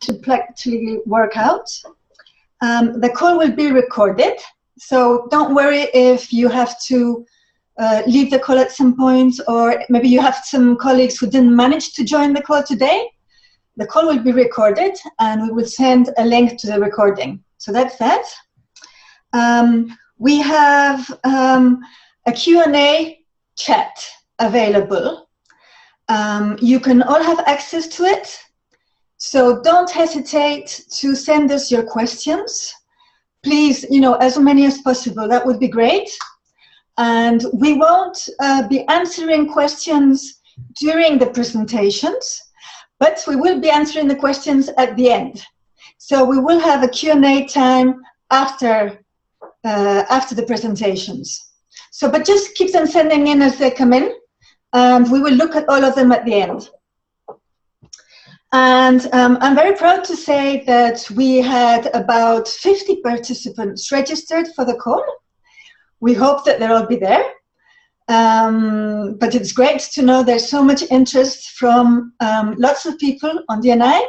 should practically work out. The call will be recorded, so don't worry if you have to leave the call at some point, or maybe you have some colleagues who didn't manage to join the call today. The call will be recorded, and we will send a link to the recording. So that's that. We have a Q&A chat available. You can all have access to it, so don't hesitate to send us your questions. Please, as many as possible, that would be great. And we won't be answering questions during the presentations, but we will be answering the questions at the end. So we will have a Q&A time after the presentations. So, but just keep them sending in as they come in, and we will look at all of them at the end. And I'm very proud to say that we had about 50 participants registered for the call. We hope that they'll all be there. But it's great to know there's so much interest from lots of people on D&I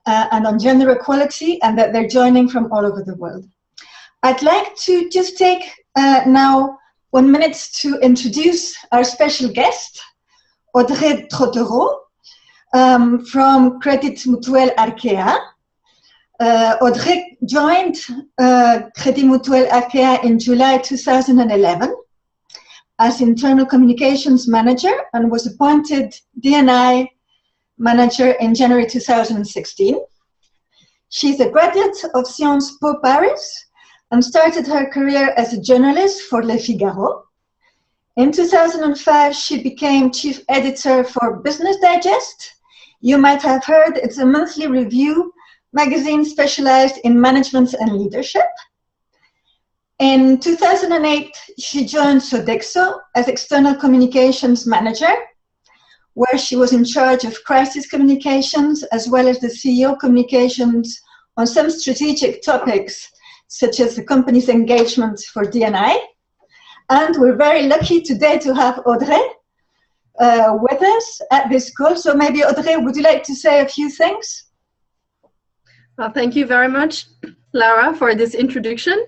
and on gender equality, and that they're joining from all over the world. I'd like to just take now 1 minute to introduce our special guest, Audrey Trotereau, from Credit Mutuel ARKEA. Audrey joined Credit Mutuel ARKEA in July 2011 as Internal Communications Manager, and was appointed D&I Manager in January 2016. She's a graduate of Sciences Po Paris and started her career as a journalist for Le Figaro. In 2005, she became chief editor for Business Digest. You might have heard it's a monthly review magazine specialized in management and leadership. In 2008, she joined Sodexo as external communications manager, where she was in charge of crisis communications as well as the CEO communications on some strategic topics, such as the company's engagement for D&I. And we're very lucky today to have Audrey with us at this call. So maybe, Audrey, would you like to say a few things? Well, thank you very much, Lara, for this introduction.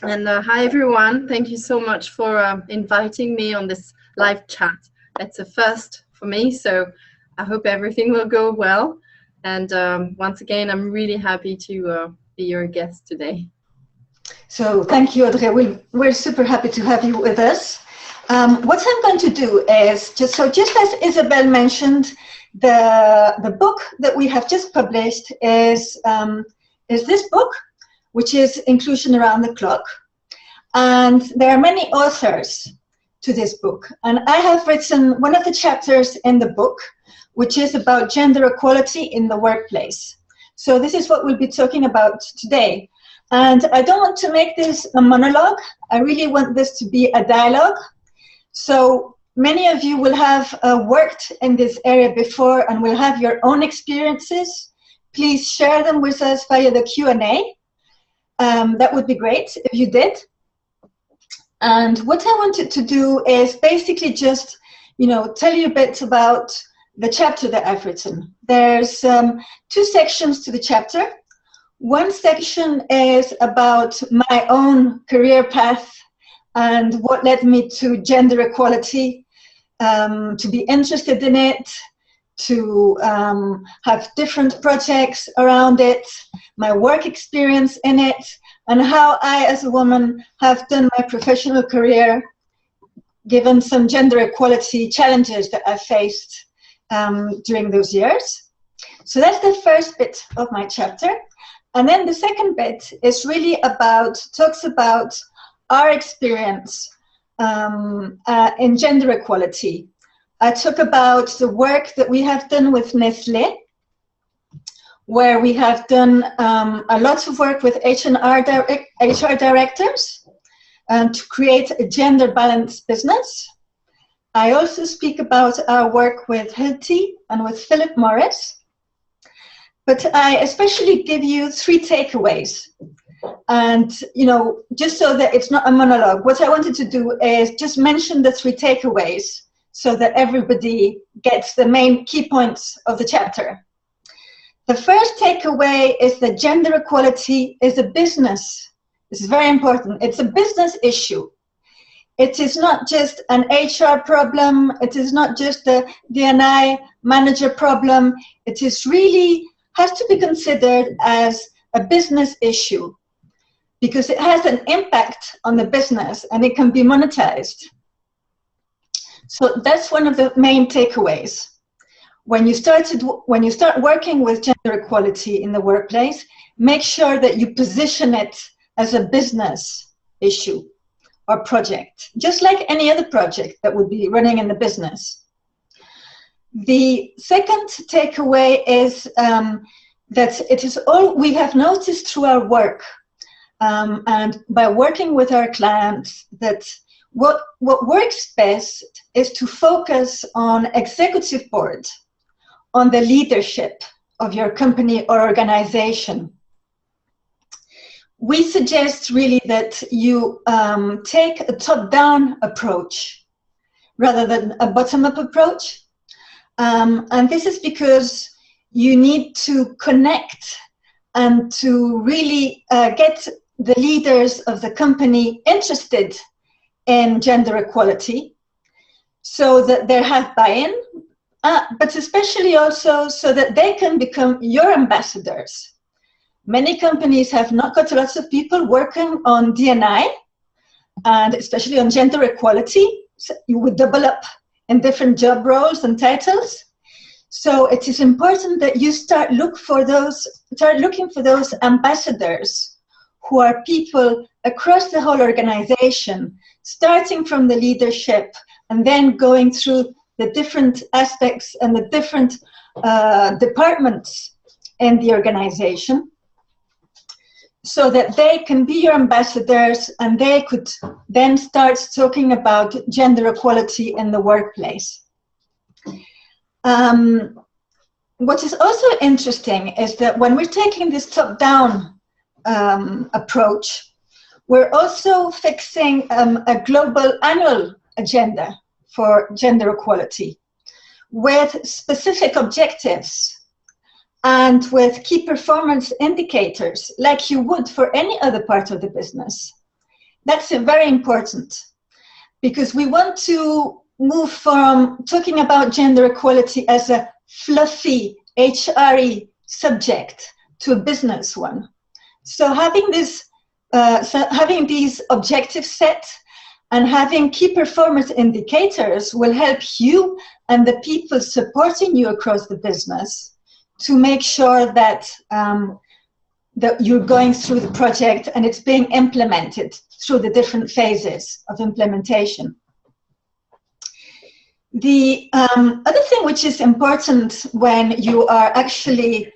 And hi, everyone. Thank you so much for inviting me on this live chat. It's a first for me, so I hope everything will go well. And once again, I'm really happy to be your guest today. So thank you, Audrey. We're super happy to have you with us. What I'm going to do is, just as Isabel mentioned, the book that we have just published is this book, which is Inclusion Around the Clock. And there are many authors to this book. And I have written one of the chapters in the book, which is about gender equality in the workplace. So this is what we'll be talking about today. And I don't want to make this a monologue. I really want this to be a dialogue. So many of you will have worked in this area before and will have your own experiences. Please share them with us via the Q&A. That would be great if you did. And what I wanted to do is basically just, tell you a bit about the chapter that I've written. There's 2 sections to the chapter. One section is about my own career path and what led me to gender equality, to be interested in it, to have different projects around it, my work experience in it, and how I, as a woman, have done my professional career, given some gender equality challenges that I faced during those years. So that's the first bit of my chapter. And then the second bit is really talks about our experience in gender equality. I talk about the work that we have done with Nestlé, where we have done a lot of work with HR directors to create a gender-balanced business. I also speak about our work with Hilti and with Philip Morris. But I especially give you 3 takeaways. And, just so that it's not a monologue, what I wanted to do is just mention the 3 takeaways so that everybody gets the main key points of the chapter. The first takeaway is that gender equality is a business. This is very important. It's a business issue. It is not just an HR problem. It is not just a D&I manager problem. It is really has to be considered as a business issue because it has an impact on the business and it can be monetized. So that's one of the main takeaways. When you start working with gender equality in the workplace, make sure that you position it as a business issue or project, just like any other project that would be running in the business. The second takeaway is that it is all we have noticed through our work and by working with our clients that what works best is to focus on executive board, on the leadership of your company or organization. We suggest really that you take a top-down approach rather than a bottom-up approach. And this is because you need to connect and to really get the leaders of the company interested in gender equality so that they have buy-in, but especially also so that they can become your ambassadors. Many companies have not got lots of people working on D&I, and especially on gender equality. So you would double up in different job roles and titles. So it is important that you start looking for those ambassadors who are people across the whole organization, starting from the leadership and then going through the different aspects and the different departments in the organization, so that they can be your ambassadors and they could then start talking about gender equality in the workplace. What is also interesting is that when we're taking this top-down approach, we're also fixing a global annual agenda for gender equality with specific objectives and with key performance indicators like you would for any other part of the business. That's very important because we want to move from talking about gender equality as a fluffy HRE subject to a business one. So having this, having these objectives set and having key performance indicators will help you and the people supporting you across the business to make sure that that you're going through the project and it's being implemented through the different phases of implementation. The other thing which is important when you are actually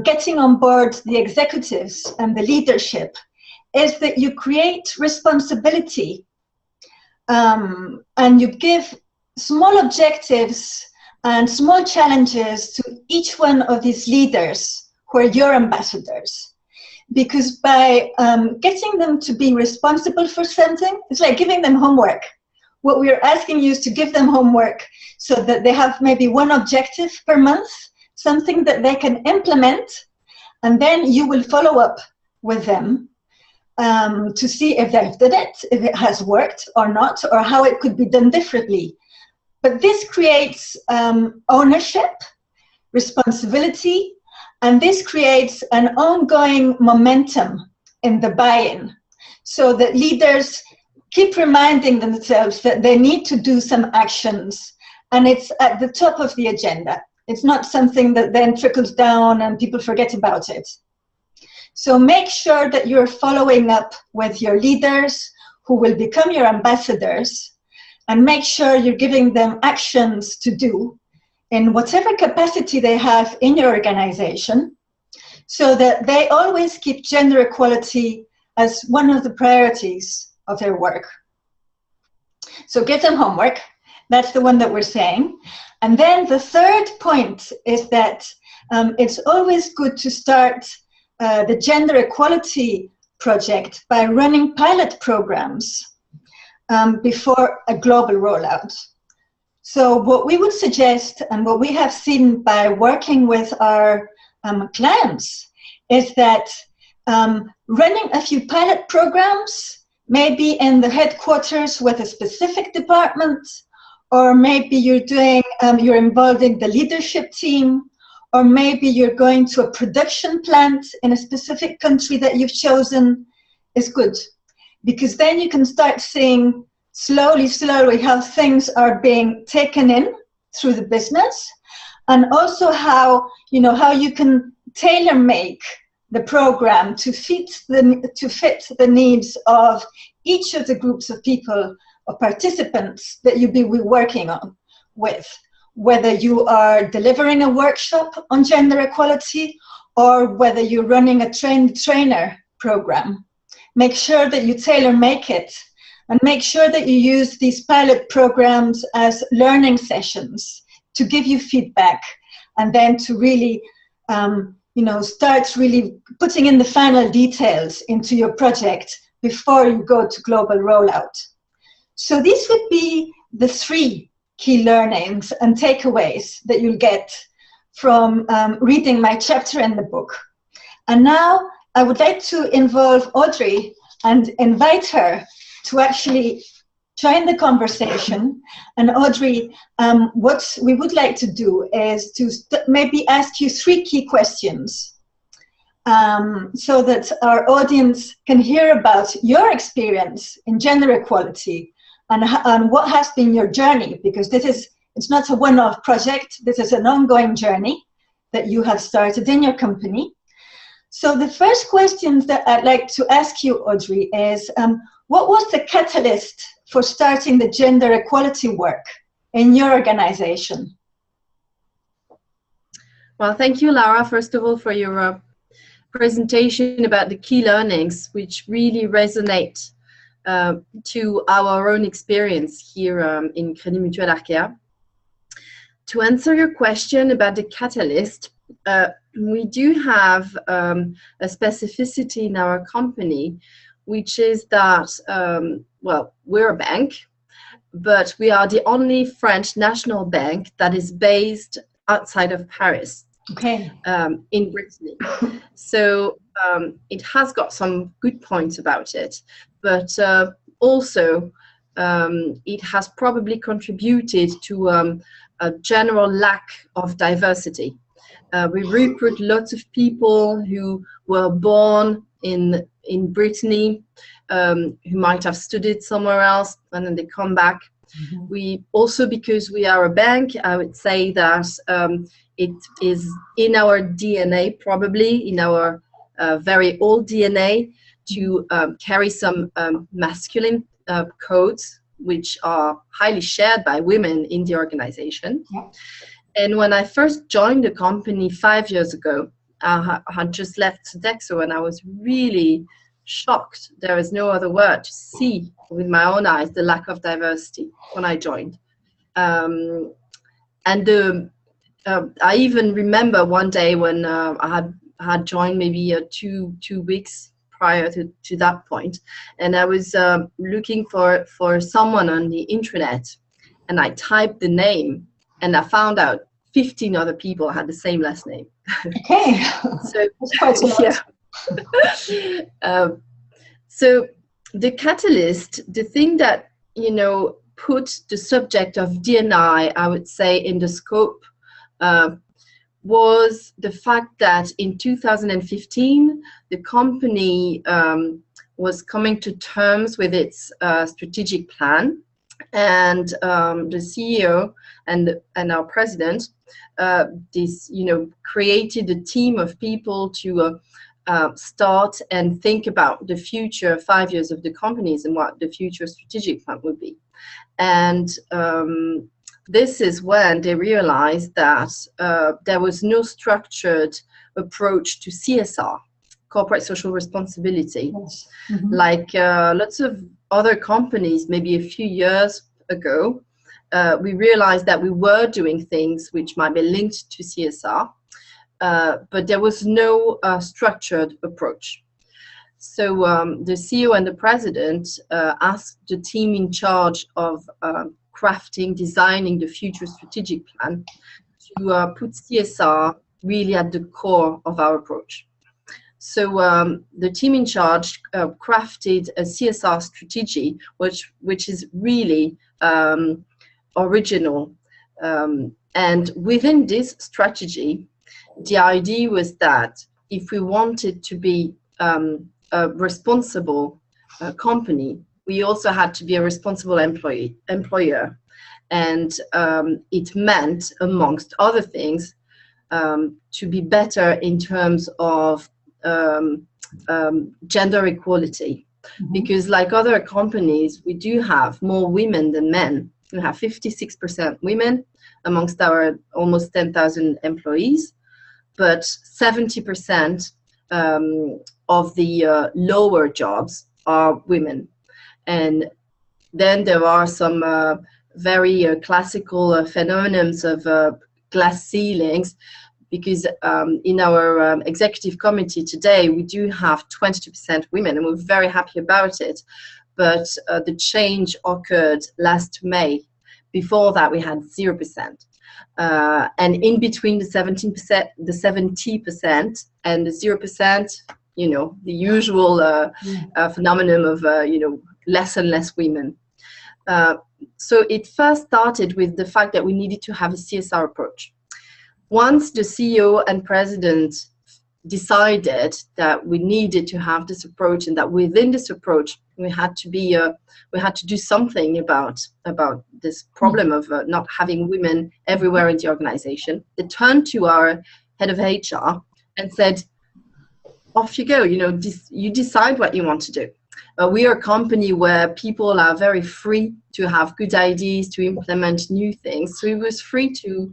getting on board the executives and the leadership is that you create responsibility and you give small objectives and small challenges to each one of these leaders who are your ambassadors. Because by getting them to be responsible for something, it's like giving them homework. What we're asking you is to give them homework so that they have maybe one objective per month, something that they can implement, and then you will follow up with them to see if they've done it, if it has worked or not, or how it could be done differently. But this creates ownership, responsibility, and this creates an ongoing momentum in the buy-in, so that leaders keep reminding themselves that they need to do some actions, and it's at the top of the agenda. It's not something that then trickles down and people forget about it. So make sure that you're following up with your leaders who will become your ambassadors, and make sure you're giving them actions to do in whatever capacity they have in your organization, so that they always keep gender equality as one of the priorities of their work. So give them homework. That's the one that we're saying. And then the third point is that it's always good to start the gender equality project by running pilot programs before a global rollout. So what we would suggest, and what we have seen by working with our clients is that running a few pilot programs, maybe in the headquarters with a specific department, or maybe you're involving the leadership team, or maybe you're going to a production plant in a specific country that you've chosen, is good. Because then you can start seeing slowly how things are being taken in through the business, and also how you can tailor make the program to fit the needs of each of the groups of people or participants that you'll be working with. Whether you are delivering a workshop on gender equality or whether you're running a trainer program, make sure that you tailor make it, and make sure that you use these pilot programs as learning sessions to give you feedback, and then to really start really putting in the final details into your project before you go to global rollout. So these would be the 3 key learnings and takeaways that you'll get from reading my chapter in the book. And now I would like to involve Audrey and invite her to actually join the conversation. And Audrey, what we would like to do is to maybe ask you 3 key questions so that our audience can hear about your experience in gender equality and what has been your journey, because it's not a one-off project. This is an ongoing journey that you have started in your company. So the first questions that I'd like to ask you, Audrey, is what was the catalyst for starting the gender equality work in your organization? Well, thank you, Lara, first of all, for your presentation about the key learnings, which really resonate to our own experience here in Credit Mutuel ARKEA. To answer your question about the catalyst, we do have a specificity in our company, which is that, well, we're a bank, but we are the only French national bank that is based outside of Paris, okay, in Brittany. So it has got some good points about it, but also it has probably contributed to a general lack of diversity. We recruit lots of people who were born in Brittany, who might have studied somewhere else, and then they come back. Mm-hmm. We also, because we are a bank, I would say that it is in our DNA, probably in our very old DNA, to carry some masculine codes, which are highly shared by women in the organization. Yeah. And when I first joined the company 5 years ago, I had just left Sodexo, and I was really shocked. There is no other word to see with my own eyes the lack of diversity when I joined. And I even remember one day when I had joined maybe 2 weeks prior to that point, and I was looking for someone on the internet, and I typed the name, and I found out 15 other people had the same last name. Okay, so that's quite a lot. Yeah. So the catalyst, the thing that put the subject of D&I, I would say, in the scope, was the fact that in 2015 the company was coming to terms with its strategic plan, and the CEO and our president created a team of people to start and think about the future 5 years of the companies and what the future strategic plan would be. And this is when they realized that there was no structured approach to CSR, corporate social responsibility. Yes. Mm-hmm. Like lots of other companies, maybe a few years ago, we realized that we were doing things which might be linked to CSR, but there was no structured approach. So the CEO and the president asked the team in charge of designing the future strategic plan to put CSR really at the core of our approach. So the team in charge crafted a CSR strategy, which is really original. And within this strategy, the idea was that if we wanted to be a responsible company, we also had to be a responsible employer. And it meant, amongst other things, to be better in terms of gender equality. Mm-hmm. Because like other companies, we do have more women than men. We have 56% women amongst our almost 10,000 employees, but 70% of the lower jobs are women. And then there are some very classical phenomena of glass ceilings, because in our executive committee today, we do have 22% women, and we're very happy about it. But the change occurred last May. Before that, we had 0%. And in between the 70% and the 0%, you know, the usual phenomenon of, you know, less and less women. So it first started with the fact that we needed to have a CSR approach. Once the CEO and president decided that we needed to have this approach, and that within this approach we had to be we had to do something about this problem of not having women everywhere in the organization, they turned to our head of HR and said, off you go, you know, you decide what you want to do. We are a company where people are very free to have good ideas, to implement new things. So it was free to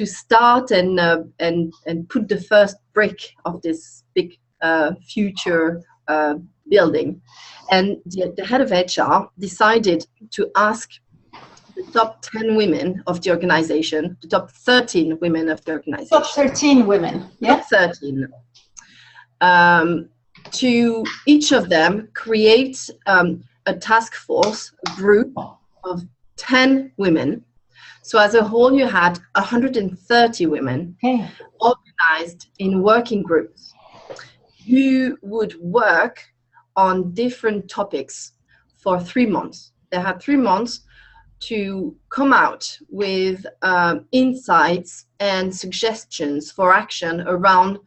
start and put the first brick of this big future building. And the head of HR decided to ask the top 10 women of the organization, the top 13 women of the organization. Top 13 women, yeah? Top 13. To each of them create a task force, a group of 10 women. So as a whole, you had 130 women organized in working groups who would work on different topics for 3 months. They had 3 months to come out with insights and suggestions for action around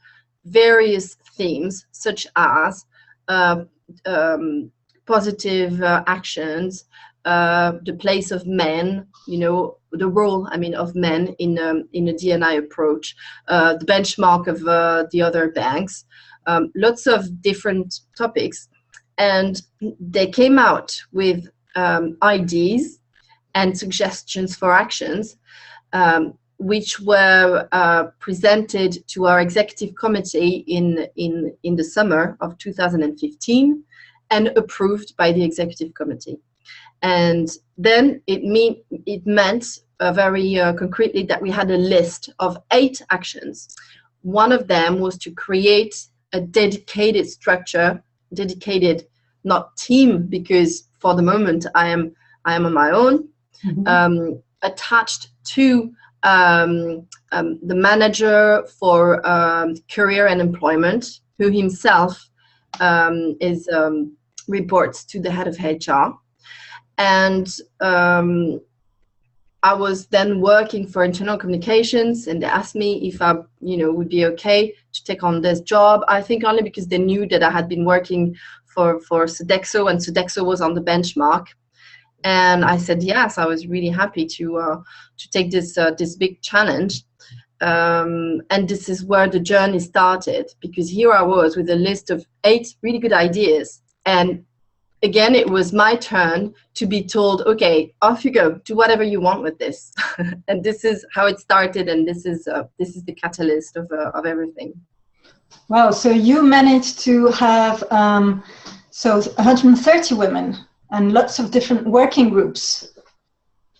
various themes, such as positive actions, the place of men, you know, the role, I mean, of men in a D&I approach, the benchmark of the other banks, lots of different topics. And they came out with ideas and suggestions for actions, which were presented to our executive committee in the summer of 2015 and approved by the executive committee. And then it meant very concretely that we had a list of 8 actions. One of them was to create a dedicated structure, dedicated, not team, because for the moment I am on my own, attached to the manager for career and employment, who himself reports to the head of HR. And I was then working for internal communications, and they asked me if I, you know, would be okay to take on this job. I think only because they knew that I had been working for Sodexo, and Sodexo was on the benchmark. And I said yes. I was really happy to take this big challenge. And this is where the journey started, because here I was with a list of 8 really good ideas, and again, it was my turn to be told, okay, off you go, do whatever you want with this. And this is how it started, and this is the catalyst of everything. Wow, so you managed to have 130 women and lots of different working groups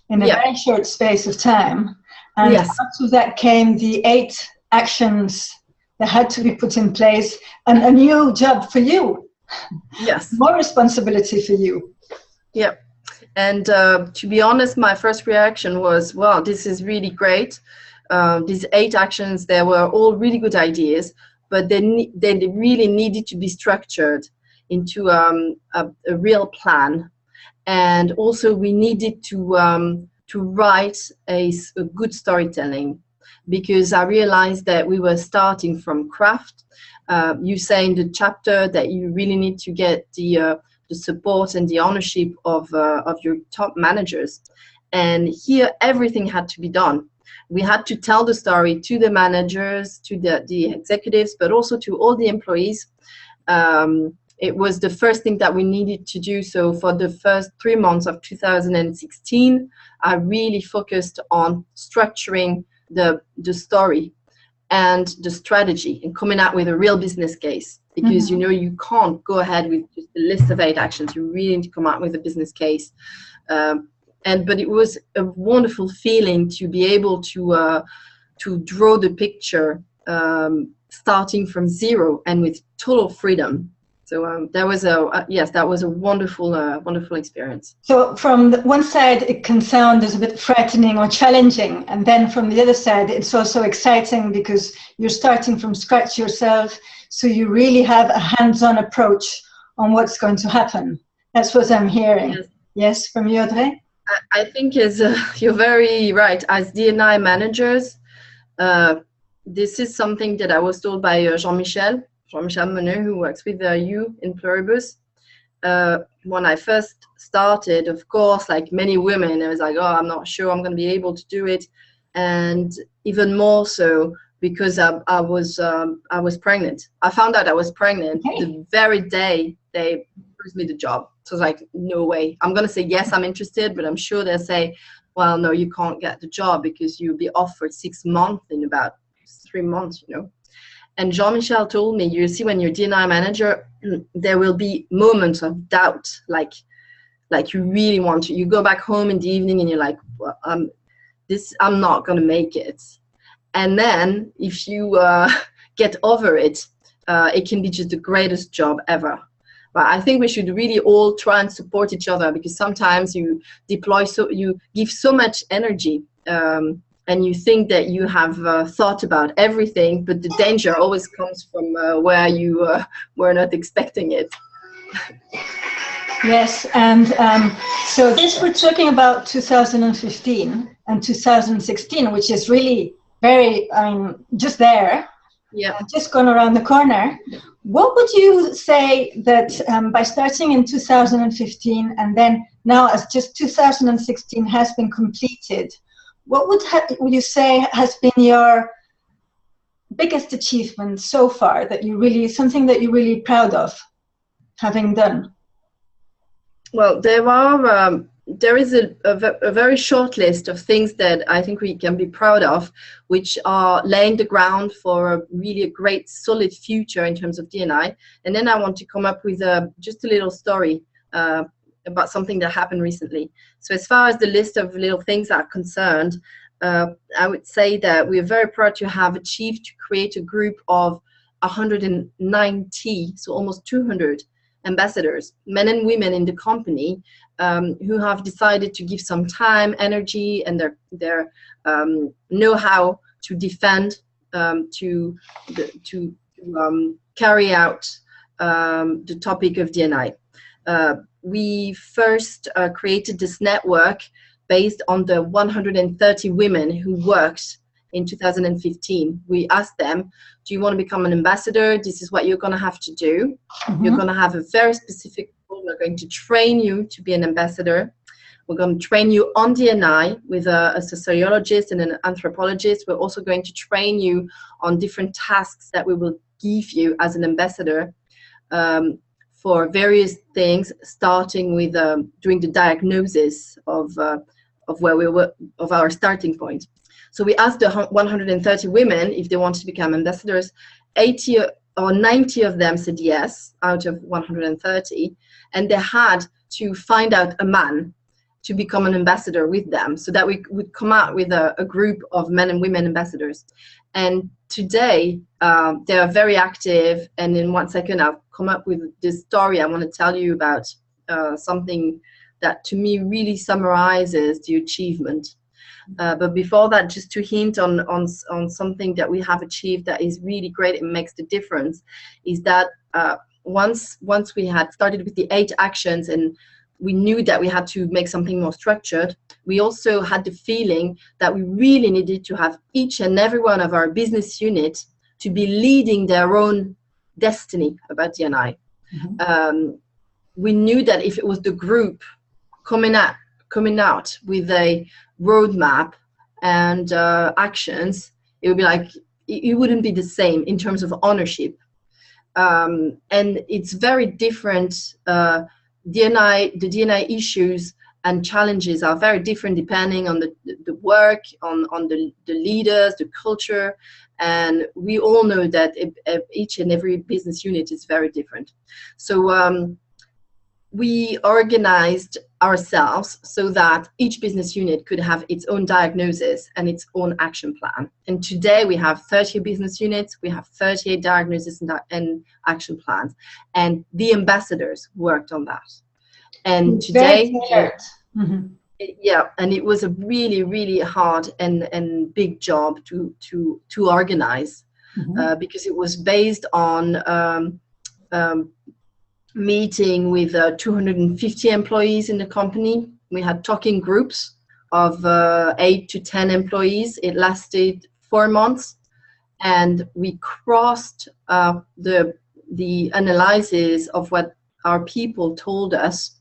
in a very short space of time. And out of that came the 8 actions that had to be put in place, and a new job for you. Yes. More responsibility for you. Yeah. And to be honest, my first reaction was, wow, this is really great. these 8 actions, they were all really good ideas, but they really needed to be structured into a real plan. And also we needed to write a good storytelling, because I realized that we were starting from craft. You say in the chapter that you really need to get the support and the ownership of your top managers. And here everything had to be done. We had to tell the story to the managers, to the executives, but also to all the employees. It was the first thing that we needed to do. So for the first 3 months of 2016, I really focused on structuring the story and the strategy and coming out with a real business case. Because you know, you can't go ahead with just a list of 8 actions. You really need to come out with a business case. But it was a wonderful feeling to be able to draw the picture starting from zero and with total freedom. So that was a wonderful experience. So from the one side, it can sound as a bit frightening or challenging, and then from the other side, it's also exciting because you're starting from scratch yourself. So you really have a hands-on approach on what's going to happen. That's what I'm hearing. Yes, from you, Audrey? I think you're very right. As D&I managers, this is something that I was told by Jean-Michel Monet, who works with you in Pluribus. When I first started, of course, like many women, I was like, oh, I'm not sure I'm going to be able to do it. And even more so because I was pregnant. I found out I was pregnant the very day they offered me the job. So I was like, no way. I'm going to say, yes, I'm interested, but I'm sure they'll say, well, no, you can't get the job because you'll be off for 6 months in about 3 months, you know. And Jean-Michel told me, you see, when you're D&I manager, there will be moments of doubt, like you really want to. You go back home in the evening and you're like, well, I'm not going to make it. And then if you get over it, it can be just the greatest job ever. But I think we should really all try and support each other, because sometimes you you give so much energy and you think that you have thought about everything, but the danger always comes from where you were not expecting it. Yes, and so this we're talking about 2015 and 2016, which is really very, just there. Yeah, just gone around the corner. What would you say that by starting in 2015 and then now as just 2016 has been completed, what would you say has been your biggest achievement so far, that you really, something that you're really proud of having done? Well, there is a very short list of things that I think we can be proud of, which are laying the ground for a great solid future in terms of D&I. And then I want to come up with just a little story about something that happened recently. So as far as the list of little things are concerned, I would say that we are very proud to have achieved to create a group of 190, so almost 200 ambassadors, men and women in the company, who have decided to give some time, energy, and their know-how to defend, to carry out the topic of D&I. We first created this network based on the 130 women who worked in 2015. We asked them, do you want to become an ambassador? This is what you're going to have to do. You're going to have a very specific role. We're going to train you to be an ambassador. We're going to train you on D&I with a sociologist and an anthropologist. We're also going to train you on different tasks that we will give you as an ambassador for various things, starting with doing the diagnosis of where we were, of our starting point. So we asked the 130 women if they wanted to become ambassadors. 80 or 90 of them said yes, out of 130, and they had to find out a man to become an ambassador with them, so that we would come out with a group of men and women ambassadors. And today, they are very active, and in 1 second I'll come up with this story I want to tell you about, something that to me really summarizes the achievement. But before that, just to hint on something that we have achieved that is really great, it makes the difference, is that once we had started with the 8 actions and we knew that we had to make something more structured, we also had the feeling that we really needed to have each and every one of our business units to be leading their own destiny about D&I. We knew that if it was the group coming out with a roadmap and actions, it would be like, it wouldn't be the same in terms of ownership. And it's very different. The D&I issues and challenges are very different depending on the work, on the leaders, the culture. And we all know that each and every business unit is very different. So we organized ourselves so that each business unit could have its own diagnosis and its own action plan. And today we have 30 business units, we have 38 diagnoses and action plans, and the ambassadors worked on that. And today, yeah, and it was a really, really hard and big job to organize, because it was based on meeting with 250 employees in the company. We had talking groups of 8 to 10 employees. It lasted 4 months, and we crossed the analysis of what our people told us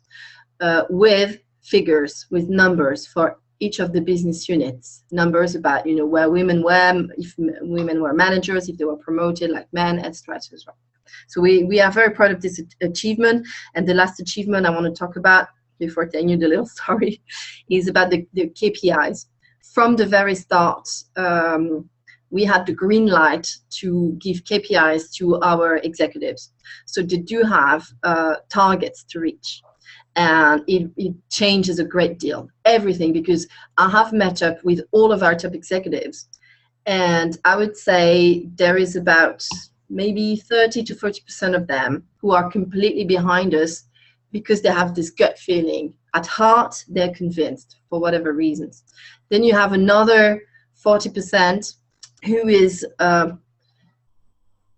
with figures, with numbers for each of the business units. Numbers about, where women were, if women were managers, if they were promoted like men, etc., etc. So we are very proud of this achievement. And the last achievement I want to talk about, before telling you the little story, is about the KPIs. From the very start, we had the green light to give KPIs to our executives. So they do have targets to reach. And it changes a great deal, everything, because I have met up with all of our top executives. And I would say there is about maybe 30 to 40% of them who are completely behind us because they have this gut feeling. At heart, they're convinced for whatever reasons. Then you have another 40% who is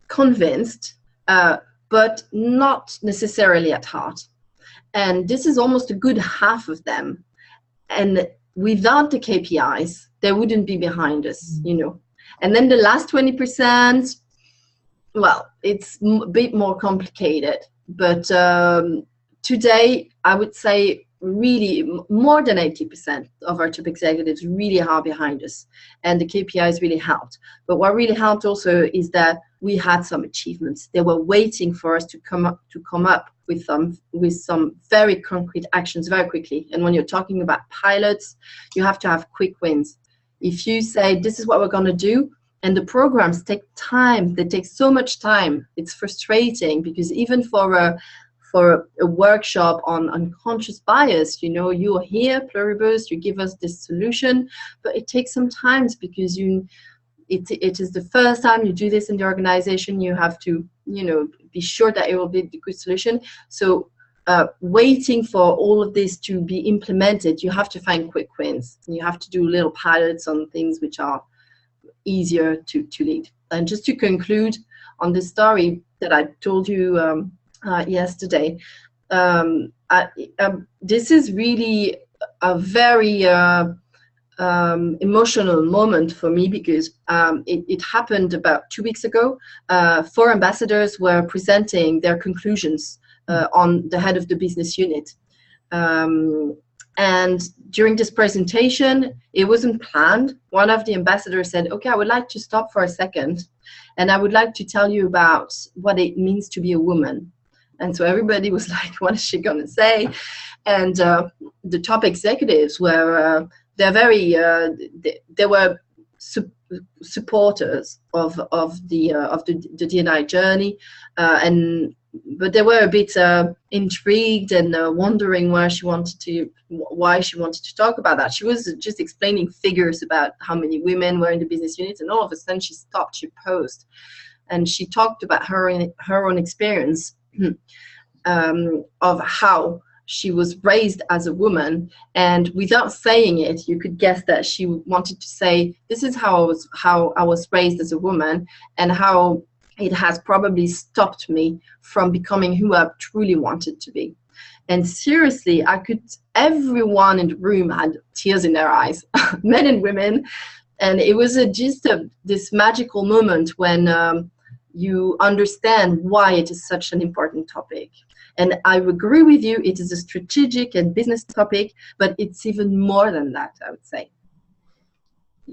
convinced, but not necessarily at heart. And this is almost a good half of them. And without the KPIs, they wouldn't be behind us, And then the last 20%, well, it's a bit more complicated, but today I would say really more than 80% of our top executives really are behind us, and the KPIs really helped. But what really helped also is that we had some achievements. They were waiting for us to come up with some very concrete actions very quickly. And when you're talking about pilots, you have to have quick wins. If you say this is what we're going to do, and the programs take time, they take so much time, it's frustrating, because even for a workshop on unconscious bias, you're here, Pluribus, you give us this solution, but it takes some time because it is the first time you do this in the organization. You have to, be sure that it will be the good solution. So waiting for all of this to be implemented, you have to find quick wins. You have to do little pilots on things which are easier to lead. And just to conclude on this story that I told you yesterday, this is really a very emotional moment for me, because it happened about 2 weeks ago. 4 ambassadors were presenting their conclusions on the head of the business unit. And during this presentation, it wasn't planned. One of the ambassadors said, okay, I would like to stop for a second, and I would like to tell you about what it means to be a woman. And so everybody was like, what is she going to say? And the top executives were, they were supporters of the D&I journey, but they were a bit intrigued and wondering why she wanted to talk about that. She was just explaining figures about how many women were in the business unit, and all of a sudden she stopped, she paused, and she talked about her own experience of how she was raised as a woman, and without saying it, you could guess that she wanted to say, this is how I was raised as a woman, and how it has probably stopped me from becoming who I truly wanted to be. And seriously, everyone in the room had tears in their eyes, men and women. And it was this magical moment when you understand why it is such an important topic. And I agree with you, it is a strategic and business topic, but it's even more than that, I would say.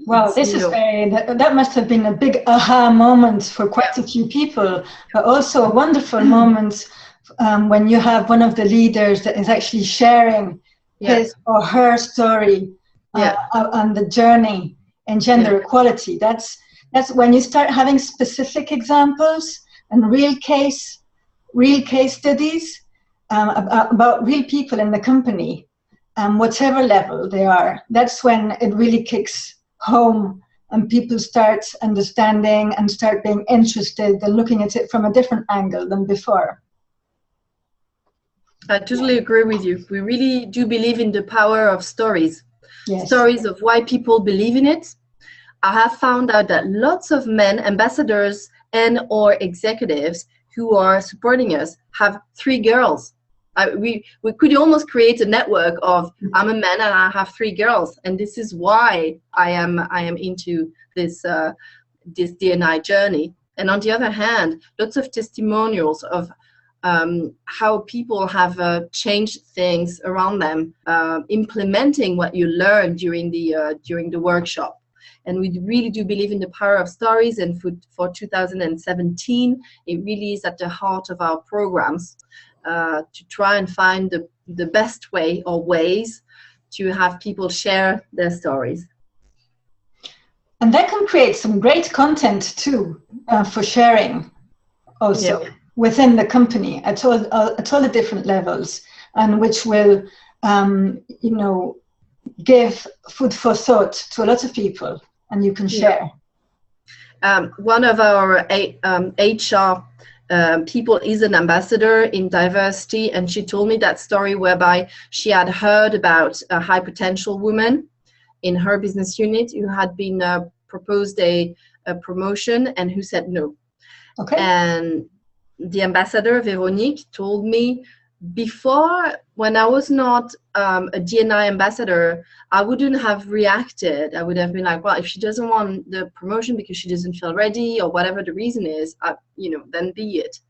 Well, that must have been a big aha moment for quite a few people, but also a wonderful moment when you have one of the leaders that is actually sharing his or her story on the journey in gender equality. That's when you start having specific examples and real case studies about real people in the company, whatever level they are. That's when it really kicks home and people start understanding and start being interested and looking at it from a different angle than before. I totally agree with you. We really do believe in the power of stories. Yes. Stories of why people believe in it. I have found out that lots of men, ambassadors and or executives who are supporting us have 3 girls. We could almost create a network of, I'm a man and I have 3 girls, and this is why I am into this D&I journey. And on the other hand, lots of testimonials of how people have changed things around them, implementing what you learned during the workshop. And we really do believe in the power of stories, and for 2017, it really is at the heart of our programs to try and find the best way or ways to have people share their stories. And that can create some great content too for sharing also within the company at all the different levels, and which will give food for thought to a lot of people, and you can share. One of our HR people is an ambassador in diversity, and she told me that story whereby she had heard about a high potential woman in her business unit who had been proposed a promotion and who said no. Okay. And the ambassador, Véronique, told me, before, when I was not a D&I ambassador, I wouldn't have reacted. I would have been like, well, if she doesn't want the promotion because she doesn't feel ready or whatever the reason is, then be it.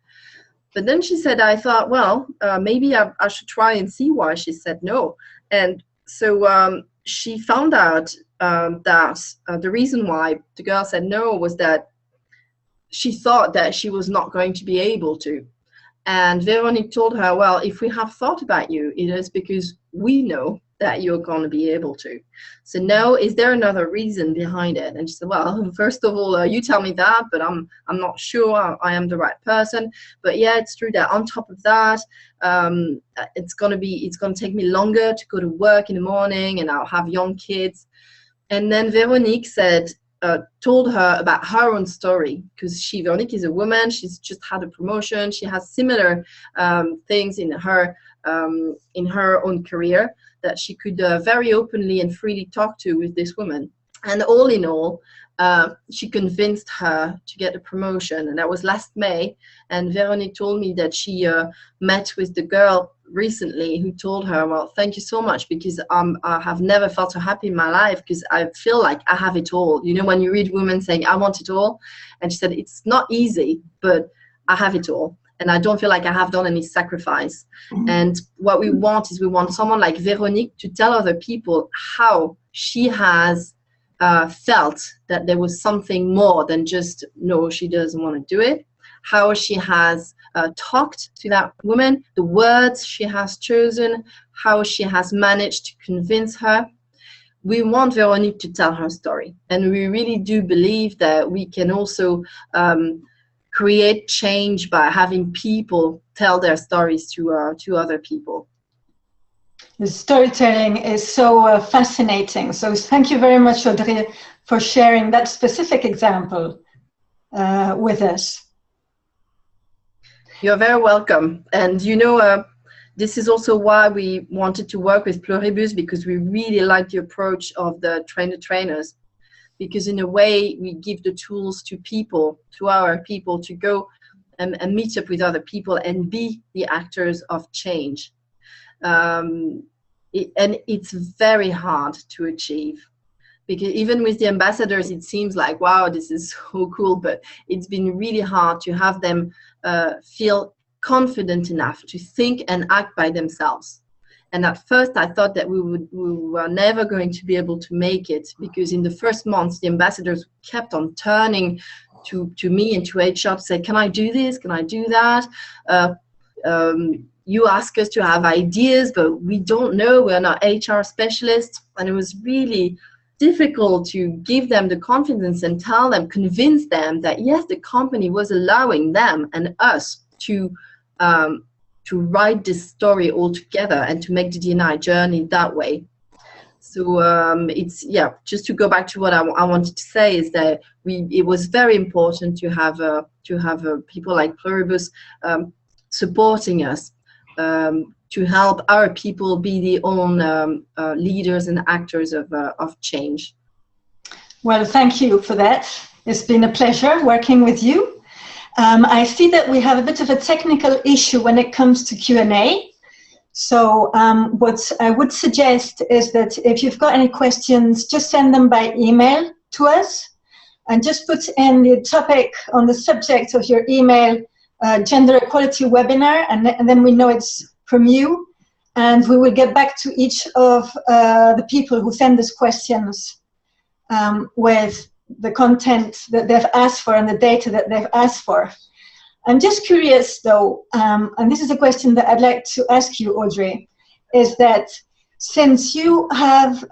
But then she said, I thought, well, maybe I should try and see why she said no. And so she found out that the reason why the girl said no was that she thought that she was not going to be able to. And Véronique told her, well, if we have thought about you, it is because we know that you're going to be able to. So now, is there another reason behind it? And she said, well, first of all, you tell me that, but I'm not sure I am the right person. But yeah, it's true that on top of that, it's going to take me longer to go to work in the morning, and I'll have young kids. And then Véronique told her about her own story, because Véronique is a woman. She's just had a promotion. She has similar things in her own career that she could very openly and freely talk to with this woman. And all in all, she convinced her to get a promotion, and that was last May. And Véronique told me that she met with the girl recently who told her, well, thank you so much, because I have never felt so happy in my life, because I feel like I have it all. You know, when you read women saying, I want it all, and she said, it's not easy, but I have it all. And I don't feel like I have done any sacrifice. Mm-hmm. And what we want is someone like Véronique to tell other people how she has felt that there was something more than just, no, she doesn't want to do it. How she has talked to that woman, the words she has chosen, how she has managed to convince her. We want Véronique to tell her story. And we really do believe that we can also create change by having people tell their stories to other people. The storytelling is so fascinating. So thank you very much, Audrey, for sharing that specific example with us. You're very welcome. And this is also why we wanted to work with Pluribus, because we really like the approach of the trainers, because in a way we give the tools to people, to our people, to go and meet up with other people and be the actors of change. And it's very hard to achieve, because even with the ambassadors, it seems like, wow, this is so cool, but it's been really hard to have them feel confident enough to think and act by themselves. And at first I thought that we were never going to be able to make it, because in the first months the ambassadors kept on turning to me and to HR to say, can I do this? Can I do that? You ask us to have ideas, but we don't know. We're not HR specialists. And it was really difficult to give them the confidence and tell them, convince them that yes, the company was allowing them and us to write this story all together and to make the D&I journey that way. So it's, yeah, just to go back to what I wanted to say is that it was very important to have people like Pluribus supporting us, to help our people be the own leaders and actors of change. Well, thank you for that. It's been a pleasure working with you. I see that we have a bit of a technical issue when it comes to Q&A. So what I would suggest is that if you've got any questions, just send them by email to us, and just put in the topic on the subject of your email, gender equality webinar, and then we know it's from you, and we will get back to each of the people who send us questions with the content that they've asked for and the data that they've asked for. I'm just curious though, and this is a question that I'd like to ask you, Audrey, is that since you have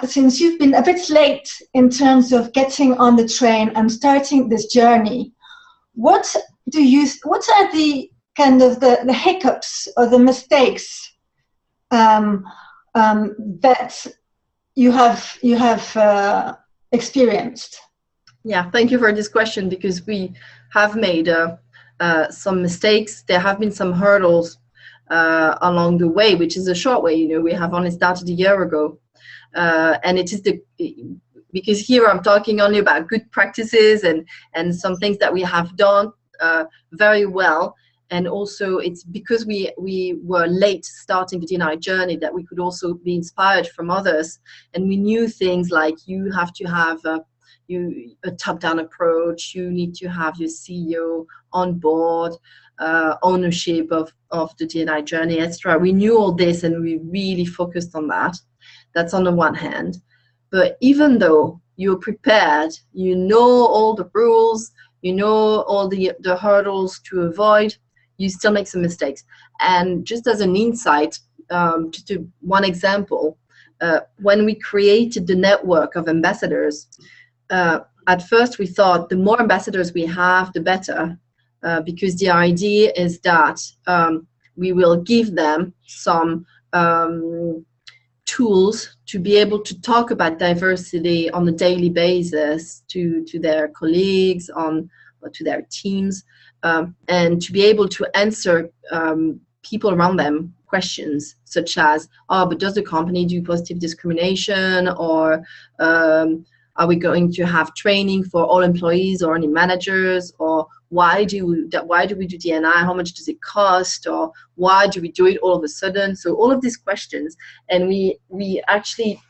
since you've been a bit late in terms of getting on the train and starting this journey, what are the kind of the hiccups or the mistakes that you have experienced? Yeah, thank you for this question, because we have made some mistakes. There have been some hurdles along the way, which is a short way. You know, we have only started a year ago, and it is because here I'm talking only about good practices and some things that we have done very well. And also it's because we were late starting the D&I journey that we could also be inspired from others. And we knew things like you have to have a top-down approach, you need to have your CEO on board, ownership of the D&I journey, etc. We knew all this and we really focused on that. That's on the one hand. But even though you're prepared, you know all the rules, you know all the hurdles to avoid, you still make some mistakes. And just as an insight, just one example, when we created the network of ambassadors, at first we thought the more ambassadors we have, the better, because the idea is that we will give them some tools to be able to talk about diversity on a daily basis to their colleagues, to their teams, and to be able to answer people around them questions such as, oh, but does the company do positive discrimination, or are we going to have training for all employees or any managers, or why do we do D&I, how much does it cost, or why do we do it all of a sudden? So all of these questions, and we actually,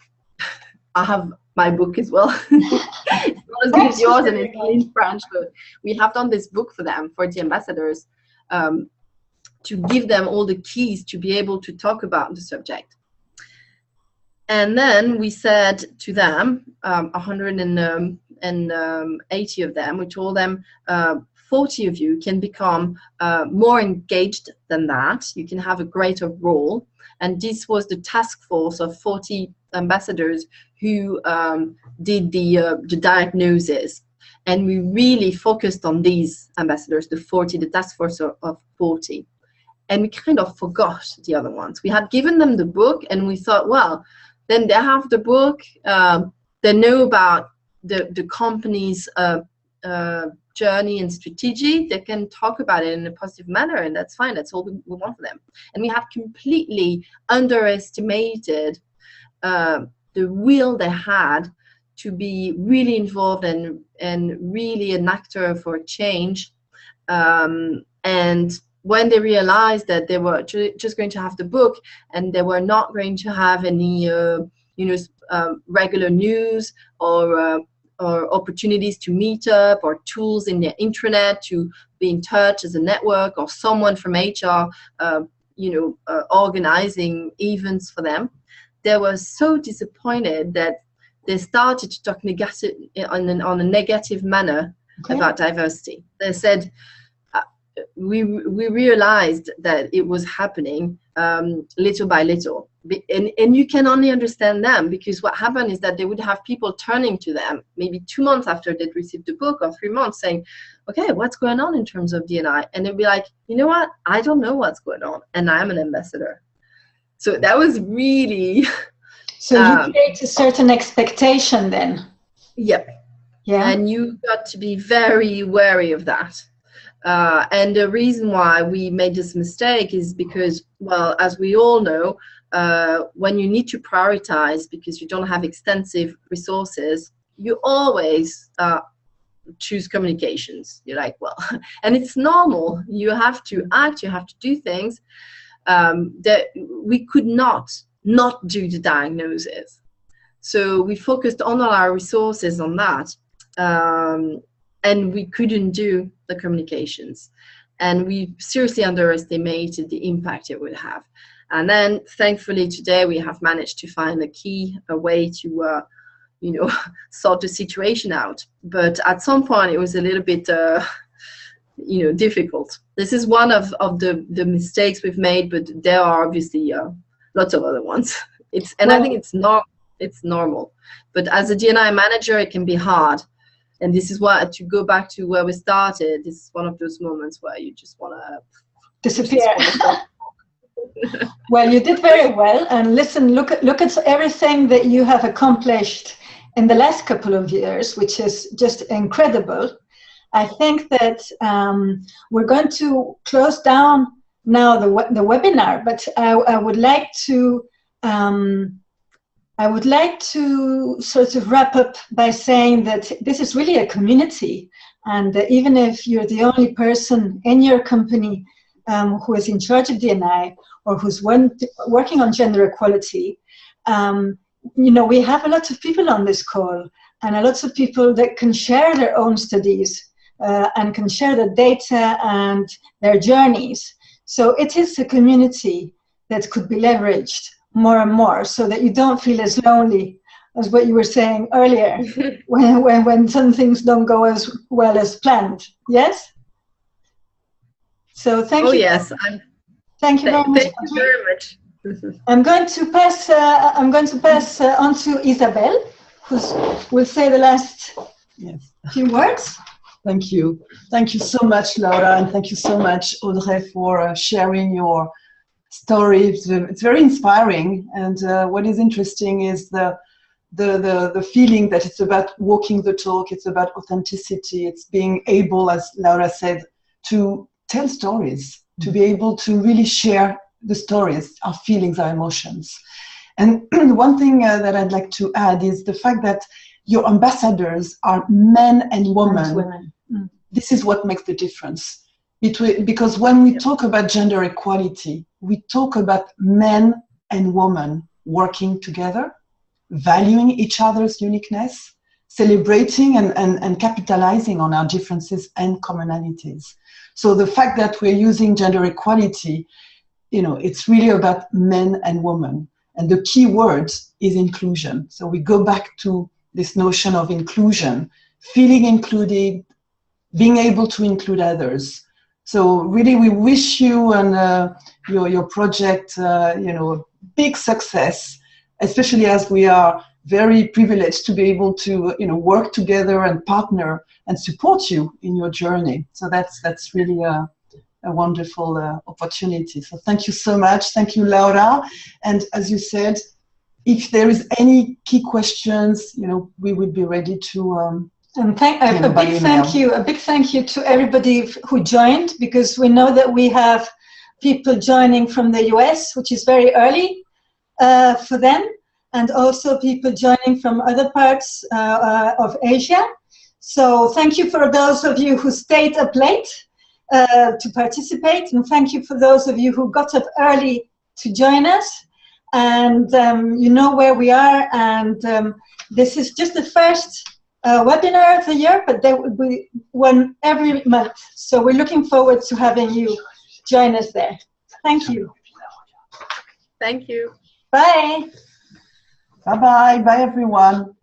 I have my book as well. It's not as good as yours, and it's in French, but we have done this book for them, for the ambassadors, to give them all the keys to be able to talk about the subject. And then we said to them, 180 of them, we told them 40 of you can become more engaged than that. You can have a greater role. And this was the task force of 40 ambassadors who did the diagnosis. And we really focused on these ambassadors, the task force of 40. And we kind of forgot the other ones. We had given them the book and we thought, well, then they have the book, they know about the company's journey and strategy, they can talk about it in a positive manner, and that's fine. That's all we want for them. And we have completely underestimated the will they had to be really involved and really an actor for change. And when they realized that they were just going to have the book and they were not going to have any regular news or opportunities to meet up or tools in their intranet to be in touch as a network or someone from HR, organizing events for them, they were so disappointed that they started to talk on a negative manner about diversity. They said, we realized that it was happening little by little. And you can only understand them, because what happened is that they would have people turning to them maybe 2 months after they'd received the book, or 3 months, saying, okay, what's going on in terms of D&I? And they'd be like, you know what? I don't know what's going on, and I'm an ambassador. So that was really... So you create a certain expectation then? Yep. Yeah. And you got to be very wary of that. And the reason why we made this mistake is because, well, as we all know, when you need to prioritize because you don't have extensive resources, you always choose communications. You're like, well, and it's normal. You have to act, you have to do things. That we could not do the diagnosis. So we focused on all our resources on that. And we couldn't do the communications. And we seriously underestimated the impact it would have. And then, thankfully, today we have managed to find a way to, sort the situation out. But at some point, it was a little bit, difficult. This is one of the mistakes we've made, but there are obviously lots of other ones. I think it's normal. But as a D&I manager, it can be hard. And this is why, to go back to where we started, this is one of those moments where you just want to disappear. Well, you did very well. And listen, look at everything that you have accomplished in the last couple of years, which is just incredible. I think that we're going to close down now the webinar, but I would like to sort of wrap up by saying that this is really a community, and even if you're the only person in your company who is in charge of D&I or who's working on gender equality, we have a lot of people on this call, and a lot of people that can share their own studies and can share the data and their journeys. So it is a community that could be leveraged more and more, so that you don't feel as lonely as what you were saying earlier when some things don't go as well as planned. Yes? So thank you. Oh yes. Thank you very much. Thank you very much. I'm going to pass on to Isabelle, who will say the last few words. Thank you. Thank you so much, Laura, and thank you so much, Audrey, for sharing your story. It's very inspiring, and what is interesting is the feeling that it's about walking the talk. It's about authenticity. It's being able, as Laura said, to tell stories, to be able to really share the stories, our feelings, our emotions. And one thing that I'd like to add is the fact that your ambassadors are men and women. This is what makes the difference. Because when we talk about gender equality, we talk about men and women working together, valuing each other's uniqueness, celebrating and capitalizing on our differences and commonalities. So the fact that we're using gender equality, it's really about men and women. And the key word is inclusion. So we go back to this notion of inclusion, feeling included, being able to include others. So really, we wish you and your project, big success, especially as we are very privileged to be able to, work together and partner and support you in your journey. So that's really a wonderful opportunity. So thank you so much. Thank you, Laura. And as you said, if there is any key questions, we would be ready to And a big thank you to everybody who joined, because we know that we have people joining from the US, which is very early for them, and also people joining from other parts of Asia. So thank you for those of you who stayed up late to participate, and thank you for those of you who got up early to join us. And you know where we are, and this is just the first webinar of the year, but there will be one every month. So we're looking forward to having you join us there. Thank you. Thank you. Bye. Bye-bye. Bye, everyone.